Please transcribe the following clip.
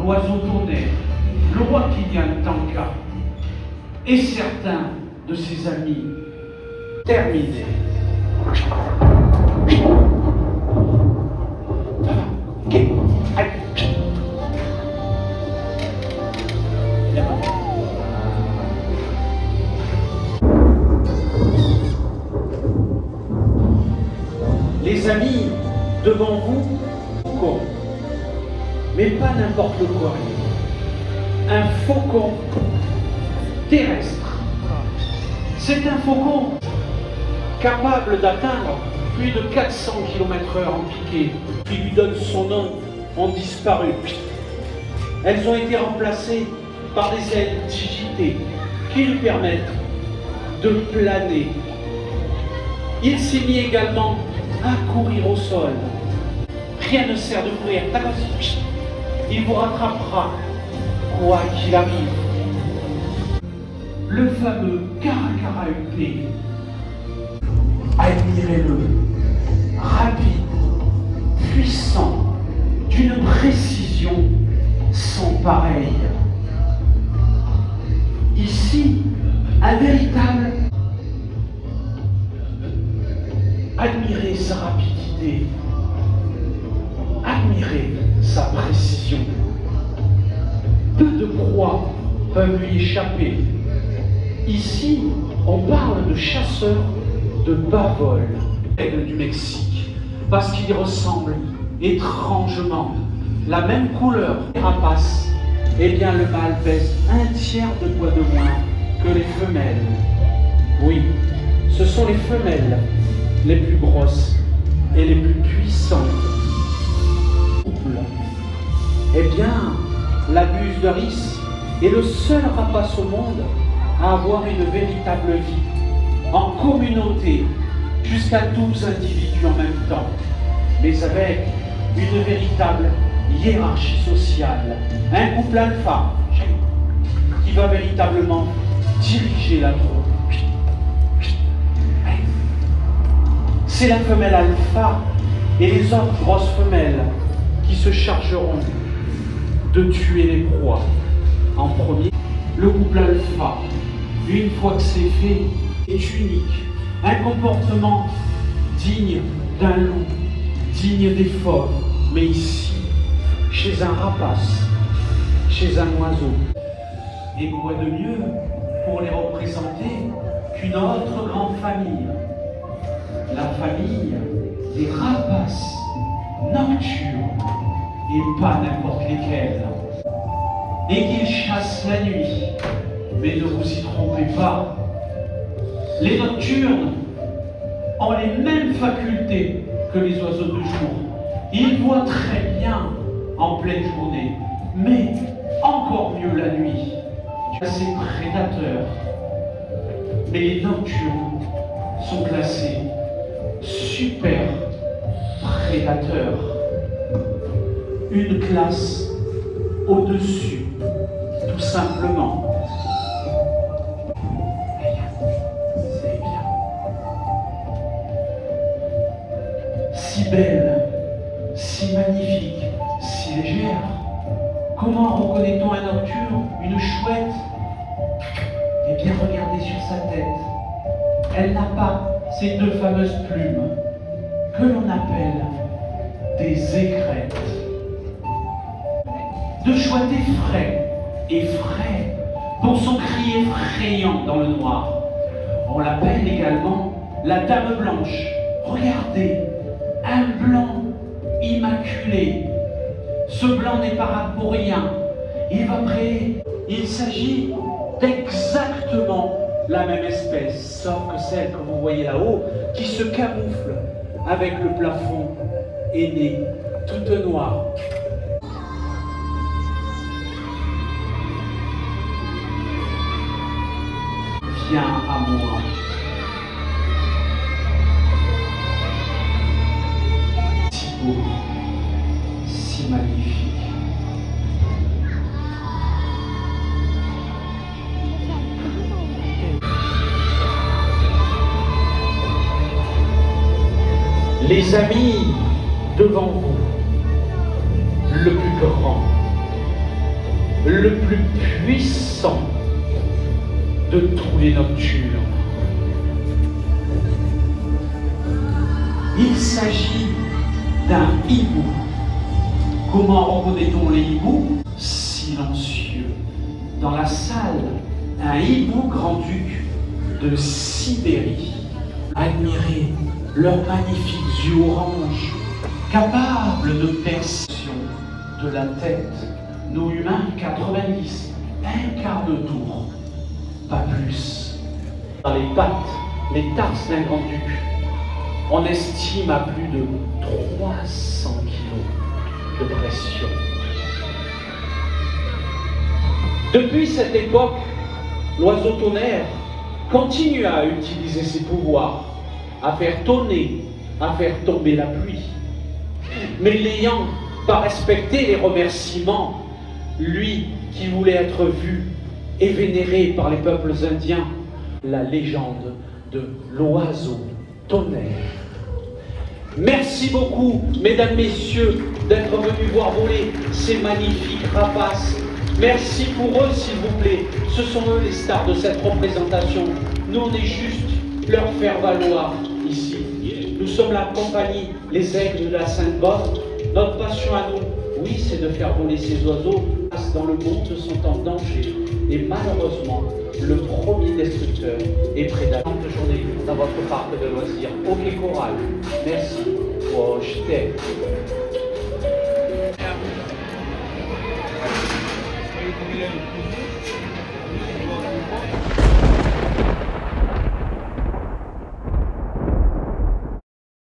l'oiseau tonnerre, le roi Kylian Tanka et certains de ses amis. Terminé. Les amis, devant vous, faucon, mais pas n'importe quoi. Un faucon terrestre. C'est un faucon capable d'atteindre plus de 400 km/h en piqué, qui lui donne son nom, ont disparu. Elles ont été remplacées par des ailes digitées qui lui permettent de planer. Il s'est mis également à courir au sol. Rien ne sert de courir. Il vous rattrapera, quoi qu'il arrive. Le fameux Caracara UP. Admirez-le. Rapide, puissant, d'une précision sans pareille. Ici, un véritable. Admirez sa rapidité, admirez sa précision. Peu de proies peuvent lui échapper. Ici, on parle de chasseurs de bas vol du Mexique, parce qu'il ressemble étrangement. La même couleur, rapace, eh bien le mâle pèse un tiers de poids de moins que les femelles. Oui, ce sont les femelles les plus grosses et les plus puissantes. Eh bien, la buse de Riz est le seul rapace au monde à avoir une véritable vie, en communauté, jusqu'à 12 individus en même temps, mais avec une véritable hiérarchie sociale, un couple alpha qui va véritablement diriger la troupe. C'est la femelle alpha et les autres grosses femelles qui se chargeront de tuer les proies. En premier, le couple alpha, une fois que c'est fait, est unique. Un comportement digne d'un loup, digne des fauves. Mais ici, chez un rapace, chez un oiseau. Et quoi de mieux pour les représenter qu'une autre grande famille? La famille des rapaces nocturnes, et pas n'importe lesquels, et qu'ils chassent la nuit. Mais ne vous y trompez pas, les nocturnes ont les mêmes facultés que les oiseaux de jour. Ils voient très bien en pleine journée, mais encore mieux la nuit. Ces prédateurs, mais les nocturnes sont classés super prédateurs, une classe au-dessus, tout simplement. C'est bien. Si belle, si magnifique, si légère, comment reconnaît-on un nocturne, une chouette? Eh bien, regardez sur sa tête. Elle n'a pas ces deux fameuses plumes que l'on appelle des aigrettes. De chouette effraie, pour son cri effrayant dans le noir. On l'appelle également la dame blanche. Regardez, un blanc immaculé. Ce blanc n'est pas rare pour rien. Il s'agit d'exactement la même espèce, sauf que celle que vous voyez là-haut, qui se camoufle avec le plafond ailé, toute noire. Viens à moi. Si beau, si magnifique. Les amis, devant vous, le plus grand, le plus puissant de tous les nocturnes. Il s'agit d'un hibou. Comment reconnaît-on les hiboux? Silencieux. Dans la salle, un hibou grand-duc de Sibérie. Admirez leurs magnifiques yeux orange, capables de perception de la tête. Nous humains, 90, un quart de tour, pas plus. Dans les pattes, les tarses d'un grand-duc, on estime à plus de 300 kilos de pression. Depuis cette époque, l'oiseau tonnerre continue à utiliser ses pouvoirs, à faire tonner, à faire tomber la pluie. Mais l'ayant pas respecté les remerciements, lui qui voulait être vu et vénéré par les peuples indiens, la légende de l'oiseau tonnerre. Merci beaucoup, mesdames, messieurs, d'être venus voir voler ces magnifiques rapaces. Merci pour eux, s'il vous plaît. Ce sont eux les stars de cette représentation. Nous, on est juste leur faire valoir ici. Nous sommes la compagnie Les Aigles de la Sainte-Baume. Notre passion à nous, oui, c'est de faire voler ces oiseaux. Dans le monde sont en danger. Et malheureusement, le premier destructeur est prédateur. De journée dans votre parc de loisirs. Ok Coral, merci. Oh, je t'aime.